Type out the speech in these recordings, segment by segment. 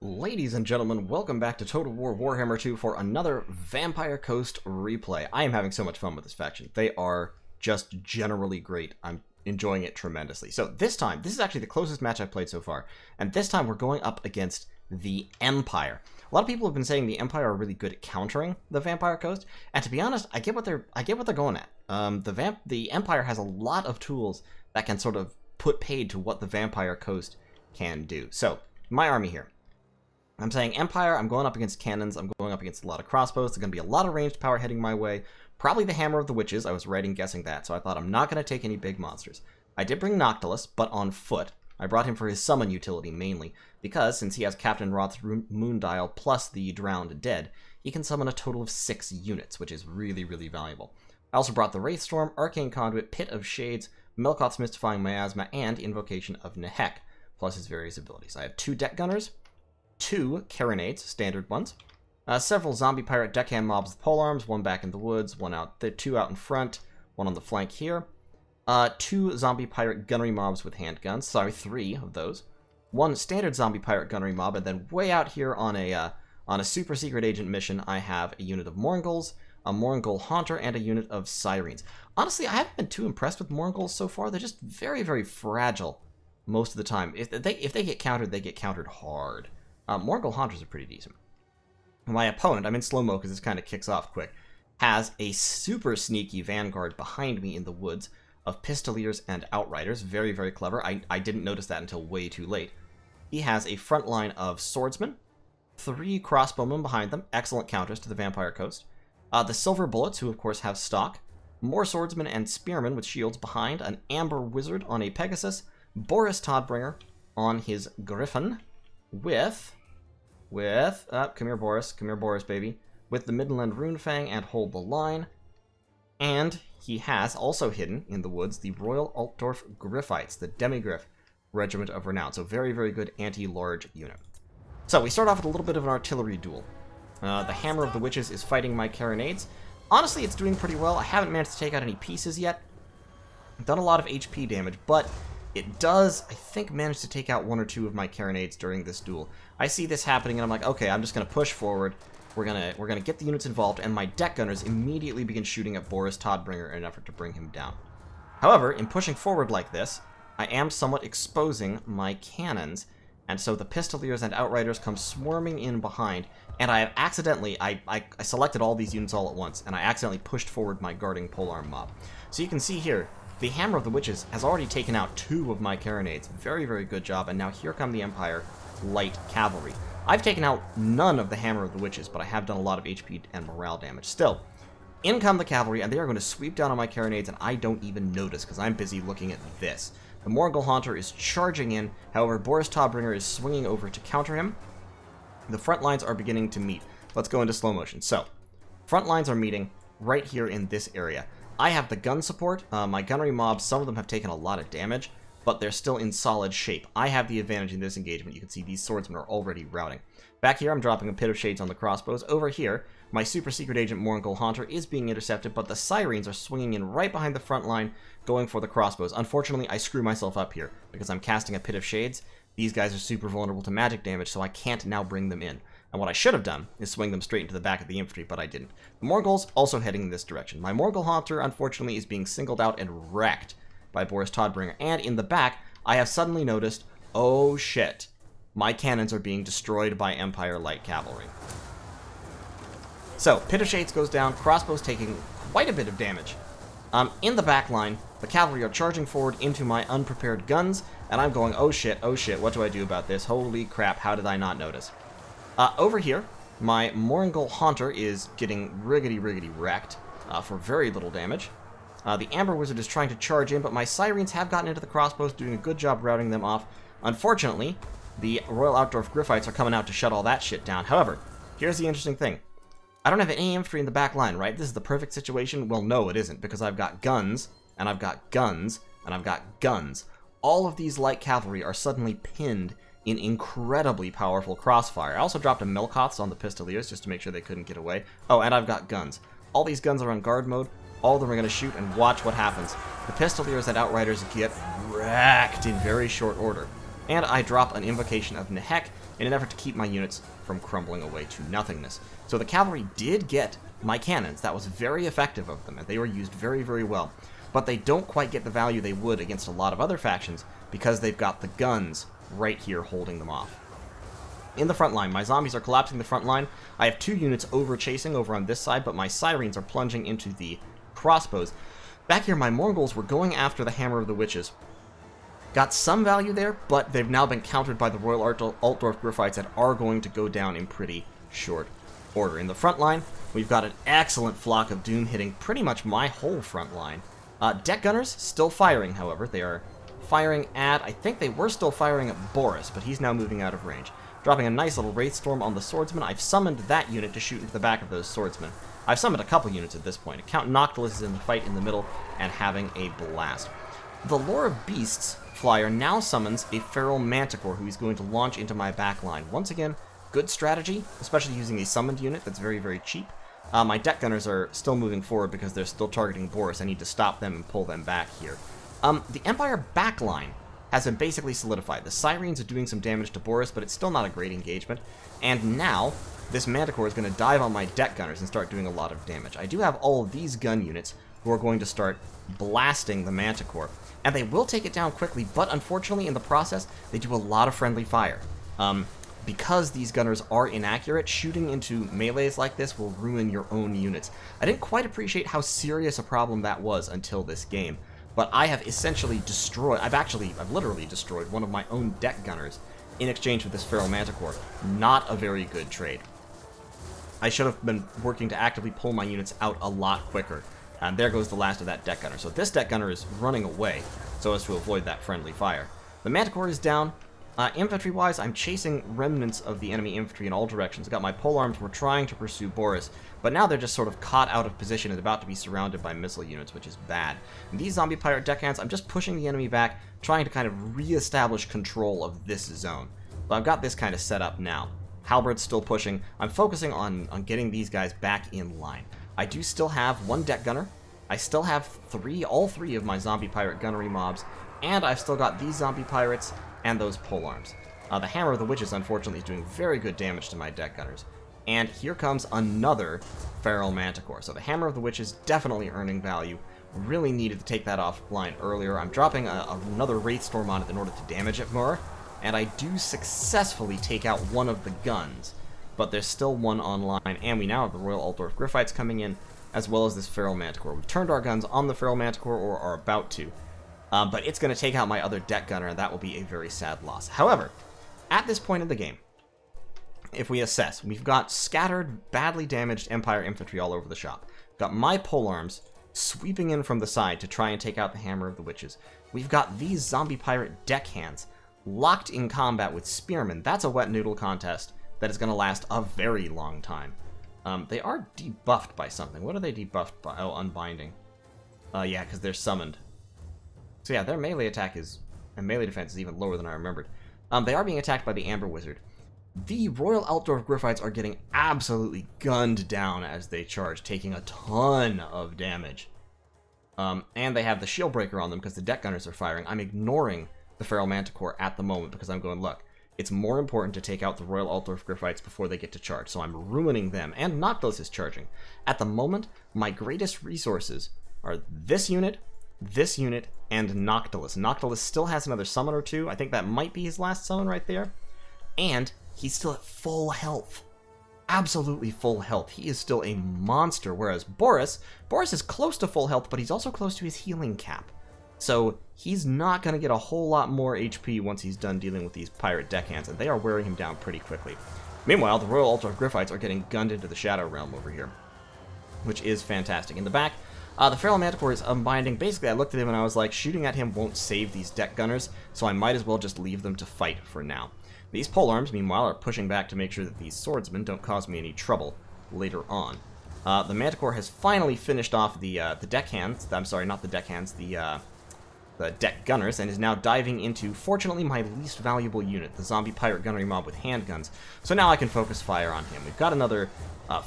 Ladies and gentlemen, welcome back to Total War Warhammer 2 for another Vampire Coast replay. I am having so much fun with this faction. They are just generally great. I'm enjoying it tremendously. So this time, this is actually the closest match I've played so far, and this time we're going up against the Empire. A lot of people have been saying the Empire are really good at countering the Vampire Coast, and to be honest, I get what they're going at. The Empire has a lot of tools that can sort of put paid to what the Vampire Coast can do. So, my army here. I'm saying Empire, I'm going up against cannons, I'm going up against a lot of crossbows, there's going to be a lot of ranged power heading my way, probably the Hammer of the Witches, I was right in guessing that, so I thought I'm not going to take any big monsters. I did bring Noctilus, but on foot. I brought him for his summon utility mainly, because since he has Captain Roth's Moondial plus the Drowned Dead, he can summon a total of 6 units, which is really, really valuable. I also brought the Wraithstorm, Arcane Conduit, Pit of Shades, Melkoth's Mystifying Miasma, and Invocation of Nehek, plus his various abilities. I have 2 Deck Gunners, 2 Carronades, standard ones, several Zombie Pirate Deckhand mobs with polearms, 1 back in the woods, 2 out in front, 1 on the flank here, 2 Zombie Pirate Gunnery mobs with handguns, 3 of those, 1 standard Zombie Pirate Gunnery mob, and then way out here on a super secret agent mission, I have a unit of Mournguls, a Mourngull Haunter, and a unit of Sirens. Honestly, I haven't been too impressed with Mournguls so far. They're just very, very fragile most of the time. If they get countered, they get countered hard. Mourngull Haunters are pretty decent. My opponent, I'm in slow-mo because this kind of kicks off quick, has a super sneaky vanguard behind me in the woods of Pistoliers and Outriders. Very, very clever. I didn't notice that until way too late. He has a front line of Swordsmen, 3 Crossbowmen behind them, excellent counters to the Vampire Coast. The Silver Bullets, who of course have stock, more Swordsmen and Spearmen with shields behind, an Amber Wizard on a Pegasus, Boris Todbringer on his Griffin, come here Boris, baby, with the Midland Runefang and Hold the Line, and he has also hidden in the woods the Royal Altdorf Griffites, the Demigriff Regiment of Renown, so very, very good anti-large unit. So we start off with a little bit of an artillery duel. The Hammer of the Witches is fighting my Carronades. Honestly, it's doing pretty well. I haven't managed to take out any pieces yet. I've done a lot of HP damage, but it does, I think, manage to take out 1 or 2 of my Carronades during this duel. I see this happening, and I'm like, okay, I'm just going to push forward. We're gonna get the units involved, and my Deck Gunners immediately begin shooting at Boris Todbringer in an effort to bring him down. However, in pushing forward like this, I am somewhat exposing my cannons, and so the Pistoliers and Outriders come swarming in behind, and I have accidentally, I selected all these units all at once, and I accidentally pushed forward my guarding polearm mob. So you can see here, the Hammer of the Witches has already taken out 2 of my Carronades. Very, very good job. And now here come the Empire Light Cavalry. I've taken out none of the Hammer of the Witches, but I have done a lot of HP and morale damage. Still, in come the cavalry, and they are going to sweep down on my Carronades, and I don't even notice because I'm busy looking at this. The Mourngull Haunter is charging in. However, Boris Todbringer is swinging over to counter him. The front lines are beginning to meet. Let's go into slow motion. So, front lines are meeting right here in this area. I have the gun support. My gunnery mobs, some of them have taken a lot of damage, but they're still in solid shape. I have the advantage in this engagement. You can see these swordsmen are already routing. Back here, I'm dropping a Pit of Shades on the crossbows. Over here, my super secret agent Mourngull Haunter is being intercepted, but the Sirens are swinging in right behind the front line, going for the crossbows. Unfortunately, I screw myself up here because I'm casting a Pit of Shades. These guys are super vulnerable to magic damage, so I can't now bring them in. And what I should have done is swing them straight into the back of the infantry, but I didn't. The Mournguls also heading in this direction. My Mourngull Haunter, unfortunately, is being singled out and wrecked by Boris Todbringer. And in the back, I have suddenly noticed, oh shit, my cannons are being destroyed by Empire Light Cavalry. So, Pit of Shades goes down, crossbows taking quite a bit of damage. In the back line, the cavalry are charging forward into my unprepared guns, and I'm going, oh shit, what do I do about this? Holy crap, how did I not notice? Over here, my Mourngull Haunter is getting riggedy wrecked for very little damage. The Amber Wizard is trying to charge in, but my Sirens have gotten into the crossbows, doing a good job routing them off. Unfortunately, the Royal Altdorf Griffites are coming out to shut all that shit down. However, here's the interesting thing. I don't have any infantry in the back line, right? This is the perfect situation. Well, no, it isn't, because I've got guns, and I've got guns, and I've got guns. All of these light cavalry are suddenly pinned in incredibly powerful crossfire. I also dropped a Melkoth's on the Pistoliers just to make sure they couldn't get away. Oh, and I've got guns. All these guns are on guard mode. All of them are going to shoot, and watch what happens. The Pistoliers and Outriders get wrecked in very short order. And I drop an Invocation of Nehek in an effort to keep my units from crumbling away to nothingness. So the cavalry did get my cannons. That was very effective of them, and they were used very, very well. But they don't quite get the value they would against a lot of other factions because they've got the guns right here holding them off. In the front line, my zombies are collapsing the front line. I have 2 units chasing over on this side, but my sirens are plunging into the crossbows. Back here, my Mongols were going after the Hammer of the Witches. Got some value there, but they've now been countered by the Royal Altdorf Griffites that are going to go down in pretty short order. In the front line, we've got an excellent Flock of Doom hitting pretty much my whole front line. Deck Gunners still firing, however. They are firing at, I think they were still firing at Boris, but he's now moving out of range. Dropping a nice little Wraith Storm on the Swordsman. I've summoned that unit to shoot into the back of those Swordsmen. I've summoned a couple units at this point. Count Noctilus is in the fight in the middle and having a blast. The Lore of Beasts flyer now summons a Feral Manticore who he's going to launch into my back line. Once again, good strategy, especially using a summoned unit that's very, very cheap. My Deck Gunners are still moving forward because they're still targeting Boris. I need to stop them and pull them back here. The Empire backline has been basically solidified. The Sirens are doing some damage to Boris, but it's still not a great engagement. And now, this Manticore is going to dive on my Deck Gunners and start doing a lot of damage. I do have all of these gun units who are going to start blasting the Manticore. And they will take it down quickly, but unfortunately in the process, they do a lot of friendly fire. Because these gunners are inaccurate, shooting into melees like this will ruin your own units. I didn't quite appreciate how serious a problem that was until this game. But I have essentially destroyed, I've literally destroyed one of my own Deck Gunners in exchange for this Feral Manticore. Not a very good trade. I should have been working to actively pull my units out a lot quicker. And there goes the last of that Deck Gunner. So this Deck Gunner is running away so as to avoid that friendly fire. The Manticore is down. Infantry-wise, I'm chasing remnants of the enemy infantry in all directions. I've got my polearms. We're trying to pursue Boris, but now they're just sort of caught out of position and about to be surrounded by missile units, which is bad. And these zombie pirate deckhands, I'm just pushing the enemy back, trying to kind of re-establish control of this zone. But I've got this kind of set up now. Halberd's still pushing. I'm focusing on getting these guys back in line. I do still have 1 Deck Gunner. I still have all three of my zombie pirate gunnery mobs, and I've still got these zombie pirates and those polearms. The Hammer of the Witches, unfortunately, is doing very good damage to my Deck Gunners. And here comes another Feral Manticore. So the Hammer of the Witches definitely earning value. Really needed to take that offline earlier. I'm dropping another Wraith Storm on it in order to damage it more. And I do successfully take out one of the guns. But there's still one online, and we now have the Royal Altdorf Griffites coming in, as well as this Feral Manticore. We've turned our guns on the Feral Manticore, or are about to. But it's going to take out my other Deck Gunner, and that will be a very sad loss. However, at this point in the game, if we assess, we've got scattered, badly damaged Empire infantry all over the shop. We've got my polearms sweeping in from the side to try and take out the Hammer of the Witches. We've got these zombie pirate deckhands locked in combat with spearmen. That's a wet noodle contest that is going to last a very long time. They are debuffed by something. What are they debuffed by? Oh, unbinding. Yeah, because they're summoned. So yeah, their melee attack and melee defense is even lower than I remembered. They are being attacked by the Amber Wizard. The Royal Altdorf Griffites are getting absolutely gunned down as they charge, taking a ton of damage. And they have the Shield Breaker on them because the Deck Gunners are firing. I'm ignoring the Feral Manticore at the moment because I'm going, look, it's more important to take out the Royal Altdorf Griffites before they get to charge, so I'm ruining them. And Noctilus is charging. At the moment, my greatest resources are this unit, and Noctilus. Noctilus still has another summon or two. I think that might be his last summon right there. And he's still at full health. Absolutely full health. He is still a monster, whereas Boris is close to full health, but he's also close to his healing cap. So he's not going to get a whole lot more HP once he's done dealing with these pirate deckhands, and they are wearing him down pretty quickly. Meanwhile, the Royal Altdorf Griffites are getting gunned into the Shadow Realm over here, which is fantastic. In the back, the Feral Manticore is unbinding. Basically, I looked at him and I was like, shooting at him won't save these Deck Gunners, so I might as well just leave them to fight for now. These polearms, meanwhile, are pushing back to make sure that these swordsmen don't cause me any trouble later on. The Manticore has finally finished off the deckhands. I'm sorry, not the deckhands, the Deck Gunners, and is now diving into, fortunately, my least valuable unit, the Zombie Pirate Gunnery Mob with handguns. So now I can focus fire on him. We've got another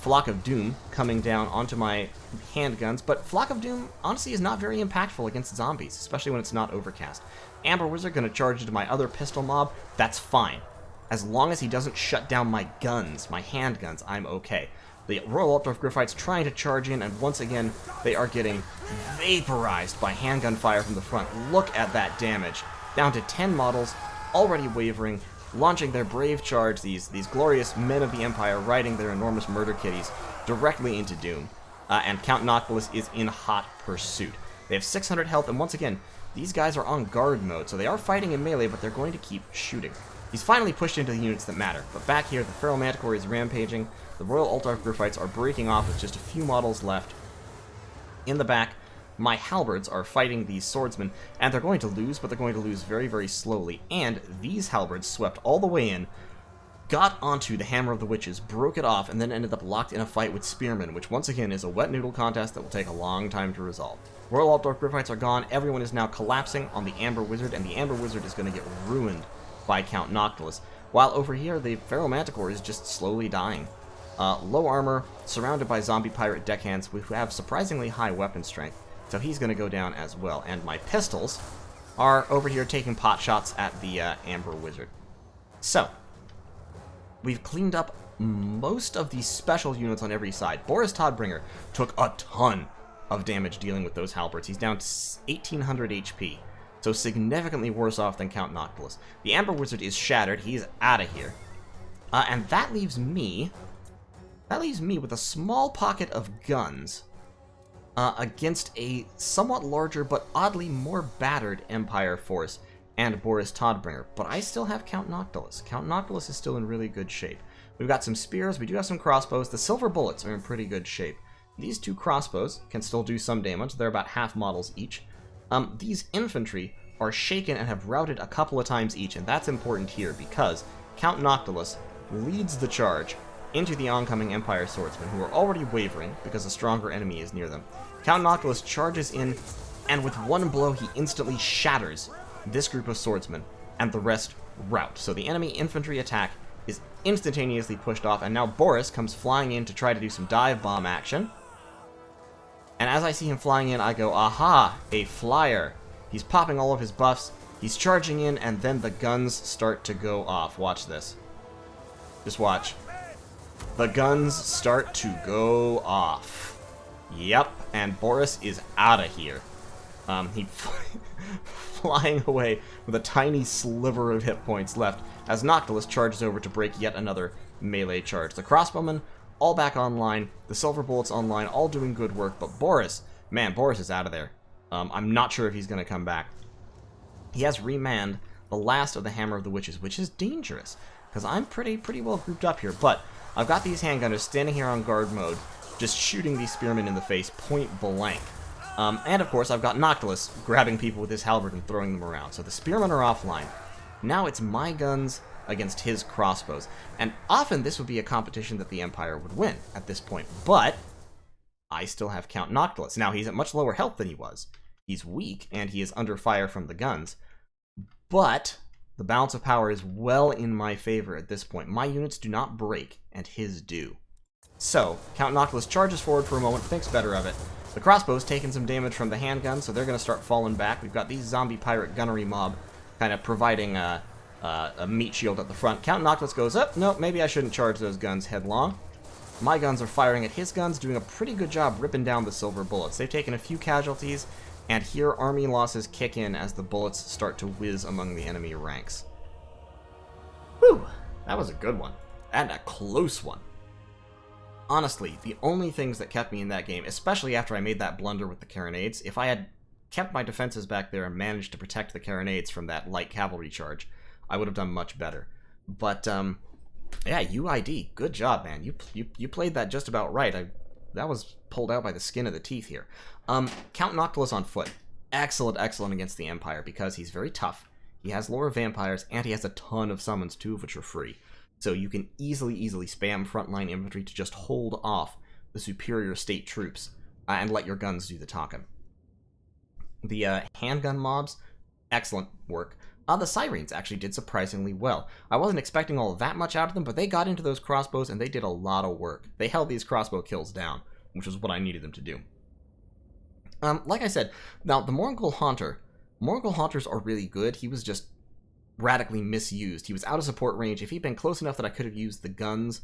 Flock of Doom coming down onto my handguns, but Flock of Doom, honestly, is not very impactful against zombies, especially when it's not overcast. Amber Wizard going to charge into my other pistol mob. That's fine. As long as he doesn't shut down my guns, my handguns, I'm okay. The Royal Altdorf Gryphites trying to charge in, and once again, they are getting vaporized by handgun fire from the front. Look at that damage. Down to 10 models, already wavering, launching their brave charge, these glorious men of the Empire riding their enormous murder kitties directly into doom. And Count Noctilus is in hot pursuit. They have 600 health, and once again, these guys are on guard mode, so they are fighting in melee, but they're going to keep shooting. He's finally pushed into the units that matter, but back here, the Feral Manticore is rampaging, the Royal Altdorf Gryphites are breaking off with just a few models left. In the back, my halberds are fighting these swordsmen, and they're going to lose, but they're going to lose very, very slowly, and these halberds swept all the way in, got onto the Hammer of the Witches, broke it off, and then ended up locked in a fight with spearmen, which once again is a wet noodle contest that will take a long time to resolve. Royal Altdorf Gryphites are gone, everyone is now collapsing on the Amber Wizard, and the Amber Wizard is going to get ruined by Count Noctilus, while over here the Feral Manticore is just slowly dying. Low armor, surrounded by zombie pirate deckhands who have surprisingly high weapon strength, so he's going to go down as well, and my pistols are over here taking pot shots at the Amber Wizard. So, we've cleaned up most of these special units on every side. Boris Todbringer took a ton of damage dealing with those halberds. He's down to 1800 HP, so significantly worse off than Count Noctilus. The Amber Wizard is shattered. He's out of here. And that leaves me with a small pocket of guns against a somewhat larger but oddly more battered Empire force and Boris Todbringer. But I still have Count Noctilus. Count Noctilus is still in really good shape. We've got some spears. We do have some crossbows. The silver bullets are in pretty good shape. These two crossbows can still do some damage. They're about half models each. These infantry are shaken and have routed a couple of times each, and that's important here because Count Noctilus leads the charge into the oncoming Empire swordsmen, who are already wavering because a stronger enemy is near them. Count Noctilus charges in, and with one blow he instantly shatters this group of swordsmen, and the rest rout. So the enemy infantry attack is instantaneously pushed off, and now Boris comes flying in to try to do some dive bomb action. And as I see him flying in, I go, aha, a flyer. He's popping all of his buffs, he's charging in, and then the guns start to go off. Watch this. Just watch. The guns start to go off. Yep, and Boris is out of here. He flying away with a tiny sliver of hit points left as Noctilus charges over to break yet another melee charge. The crossbowmen all back online, the silver bullets online, all doing good work, but Boris, man, Boris is out of there. I'm not sure if he's going to come back. He has remanned the last of the Hammer of the Witches, which is dangerous, because I'm pretty well grouped up here, but I've got these handgunners standing here on guard mode, just shooting these spearmen in the face point blank. And of course, I've got Noctilus grabbing people with his halberd and throwing them around. So the spearmen are offline. Now it's my guns against his crossbows. And often this would be a competition that the Empire would win at this point. But I still have Count Noctilus. Now, he's at much lower health than he was. He's weak, and he is under fire from the guns. But the balance of power is well in my favor at this point. My units do not break, and his do. So, Count Noctilus charges forward for a moment, thinks better of it. The crossbow's taken some damage from the handgun, so they're going to start falling back. We've got these zombie pirate gunnery mob kind of providing a meat shield at the front. Count Noctilus goes, oh, no, maybe I shouldn't charge those guns headlong. My guns are firing at his guns, doing a pretty good job ripping down the silver bullets. They've taken a few casualties, and here army losses kick in as the bullets start to whiz among the enemy ranks. Whew, that was a good one. And a close one. Honestly, the only things that kept me in that game, especially after I made that blunder with the carronades, if I had kept my defenses back there and managed to protect the carronades from that light cavalry charge, I would have done much better. But, yeah, UID, good job, man. You played that just about right. That was pulled out by the skin of the teeth here. Count Noctilus on foot. Excellent against the Empire, because he's very tough. He has lore of vampires, and he has a ton of summons, two of which are free. So you can easily spam frontline infantry to just hold off the superior state troops and let your guns do the talking. The handgun mobs, excellent work. The Sirens actually did surprisingly well. I wasn't expecting all that much out of them, but they got into those crossbows and they did a lot of work. They held these crossbow kills down, which was what I needed them to do. Like I said, now the Mongol Haunters are really good. He was just radically misused. He was out of support range. If he'd been close enough that I could have used the guns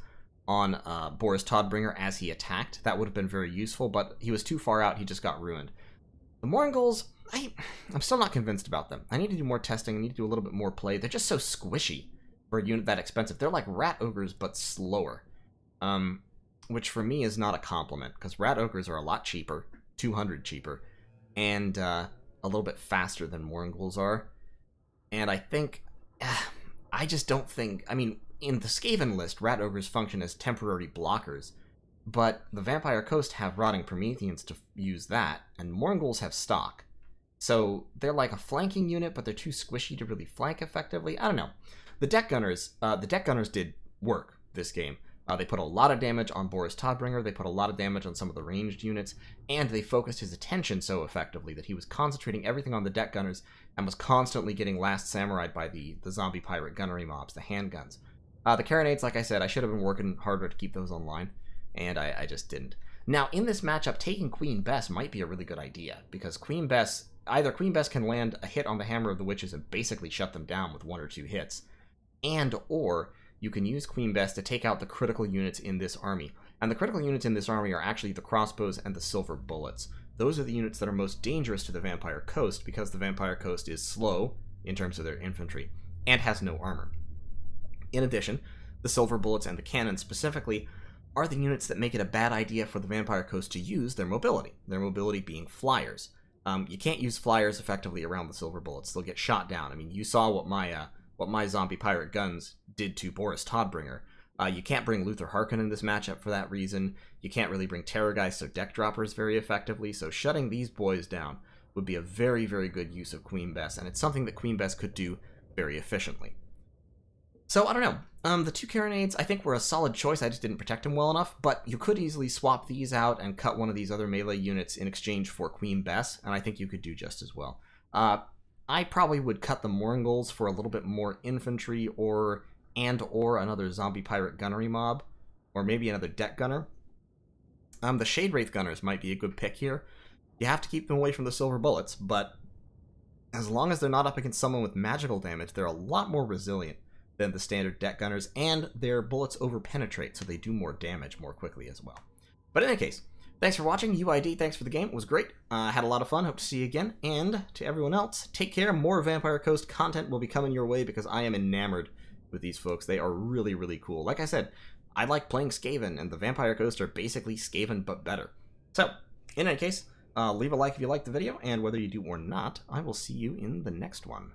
on Boris Todbringer as he attacked, that would have been very useful, but he was too far out. He just got ruined. The Moringles, I'm still not convinced about them. I need to do more testing. I need to do a little bit more play. They're just so squishy for a unit that expensive. They're like Rat Ogres, but slower. Which for me is not a compliment, because Rat Ogres are a lot cheaper, 200 cheaper, and a little bit faster than Moringles are. And I think, I just don't think, I mean, in the Skaven list, Rat Ogres function as temporary blockers, but the Vampire Coast have Rotting Prometheans to use that, and Moringles have stock. So they're like a flanking unit, but they're too squishy to really flank effectively. I don't know. The Deck Gunners did work this game. They put a lot of damage on Boris Todbringer, they put a lot of damage on some of the ranged units, and they focused his attention so effectively that he was concentrating everything on the Deck Gunners and was constantly getting Last Samurai'd by the zombie pirate gunnery mobs, the handguns. The Carronades, like I said, I should have been working harder to keep those online, and I just didn't. Now, in this matchup, taking Queen Bess might be a really good idea, because either Queen Bess can land a hit on the Hammer of the Witches and basically shut them down with 1 or 2 hits, or you can use Queen Bess to take out the critical units in this army. And the critical units in this army are actually the crossbows and the silver bullets. Those are the units that are most dangerous to the Vampire Coast, because the Vampire Coast is slow in terms of their infantry, and has no armor. In addition, the silver bullets and the cannons specifically are the units that make it a bad idea for the Vampire Coast to use their mobility being flyers. You can't use flyers effectively around the silver bullets. They'll get shot down. I mean, you saw what my zombie pirate guns did to Boris Todbringer. You can't bring Luther Harkin in this matchup for that reason. You can't really bring Terrorgeist or Deck Droppers very effectively, so shutting these boys down would be a very, very good use of Queen Bess, and it's something that Queen Bess could do very efficiently. So, I don't know. The 2 Carronades, I think, were a solid choice. I just didn't protect them well enough, but you could easily swap these out and cut one of these other melee units in exchange for Queen Bess, and I think you could do just as well. I probably would cut the Moringles for a little bit more infantry or another zombie pirate gunnery mob, or maybe another deck gunner. The Shade Wraith Gunners might be a good pick here. You have to keep them away from the silver bullets, but as long as they're not up against someone with magical damage, they're a lot more resilient than the standard deck gunners, and their bullets over-penetrate, so they do more damage more quickly as well. But in any case, thanks for watching. UID, thanks for the game. It was great. Had a lot of fun. Hope to see you again. And to everyone else, take care. More Vampire Coast content will be coming your way, because I am enamored with these folks. They are really, really cool. Like I said, I like playing Skaven, and the Vampire Coast are basically Skaven, but better. So, in any case, leave a like if you liked the video, and whether you do or not, I will see you in the next one.